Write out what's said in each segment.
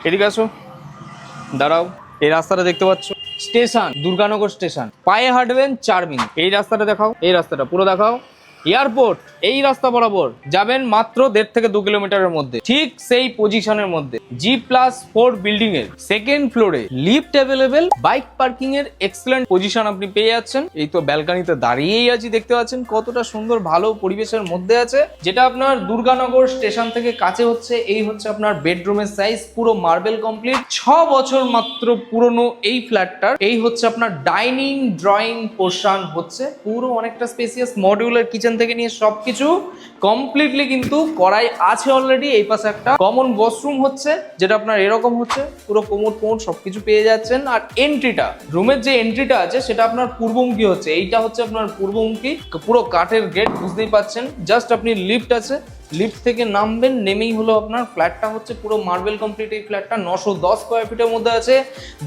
এদিকে আসো, দাঁড়াও। এই রাস্তাটা দেখতে পাচ্ছ, স্টেশন দুর্গানগর স্টেশন, পায়ে হাঁটবেন 4 মিনিট। এই রাস্তাটা দেখাও, এই রাস্তাটা পুরো দেখাও। এয়ারপোর্ট এই রাস্তা বরাবর যাবেন মাত্র 1.5 থেকে 2 কিলোমিটারের মধ্যে, ঠিক সেই পজিশনের মধ্যে। G+4 বিল্ডিং এর সেকেন্ড ফ্লোরে লিফট অ্যাভেলেবেল, বাইক পার্কিং এর এক্সেলেন্ট পজিশন আপনি পেয়ে যাচ্ছেন। এই তো ব্যালকনিতে দাঁড়িয়েই আছি, দেখতে পাচ্ছেন কতটা সুন্দর ভালো পরিবেশের মধ্যে আছে, যেটা আপনার দুর্গানগর স্টেশন থেকে কাছে হচ্ছে। এই হচ্ছে আপনার বেডরুমের সাইজ, পুরো মার্বেল কমপ্লিট, 6 বছর মাত্র পুরনো এই ফ্ল্যাটটার। এই হচ্ছে আপনার ডাইনিং ড্রয়িং পোর্শন হচ্ছে, পুরো অনেকটা স্পেসিয়াস, মডিউলার কিচেন থেকে নিয়ে সবকিছু কমপ্লিটলি কিন্তু করাই আছে অলরেডি। এই পাশে একটা কমন ওয়াশরুম হচ্ছে, যেটা আপনার এরকম হচ্ছে, পুরো কোমোড সবকিছু পেয়ে যাচ্ছেন। আর এন্ট্রিটা, রুমের যে এন্ট্রিটা আছে সেটা আপনার পূর্বমুখী হচ্ছে। এইটা হচ্ছে আপনার পূর্বমুখী, পুরো কাঠের গেট, বুঝতেই পাচ্ছেন। জাস্ট আপনি লিফট আছে, লিফট থেকে নামবেন, নেমেই হলো আপনার ফ্ল্যাটটা হচ্ছে পুরো মার্বেল কমপ্লিট। এই ফ্ল্যাটটা 910 স্কোয়ার ফিটের মধ্যে আছে।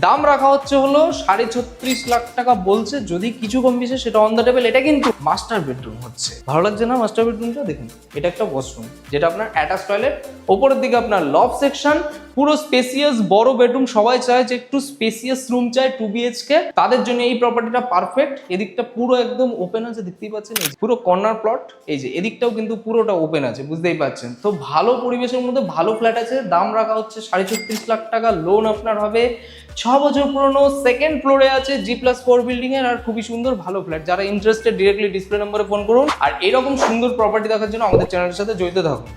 দাম রাখা হচ্ছে হলো 36.5 লাখ টাকা বলছে, যদি কিছু কম বেশি সেটা অন দ্য টেবল। এটা কিন্তু মাস্টার বেডরুম হচ্ছে, ভালো লাগছে না মাস্টার বেডরুমটা? দেখুন, এটা একটা ওয়াশরুম, যেটা আপনার অ্যাটাচ টয়লেট, ওপরের দিকে আপনার লফট সেকশন, পুরো স্পেসিয়াস বড় বেডরুম। সবাই চায় যে একটু স্পেসিয়াস রুম চায় 2 BHK, তাদের জন্য এই প্রপার্টিটা পারফেক্ট। এদিকটা পুরো একদম ওপেন আছে, দেখতেই পাচ্ছেন, পুরো কর্নার প্লট। এই যে এদিকটাও কিন্তু পুরোটা ওপেন আছে, বুঝতেই পাচ্ছেন। তো ভালো পরিবেশের মধ্যে ভালো ফ্ল্যাট আছে। দাম রাখা হচ্ছে 36.5 লাখ টাকা। লোন আপনার হবে, 6 বছর পুরনো, সেকেন্ড ফ্লোরে আছে, G+4 বিল্ডিং এর। আর খুবই সুন্দর ভালো ফ্ল্যাট। যারা ইন্টারেস্টেড ডিরেক্টলি ডিসপ্লে নম্বরে ফোন করুন। আর এরকম সুন্দর প্রপার্টি দেখার জন্য আমাদের চ্যানেলের সাথে জড়িত থাকুন।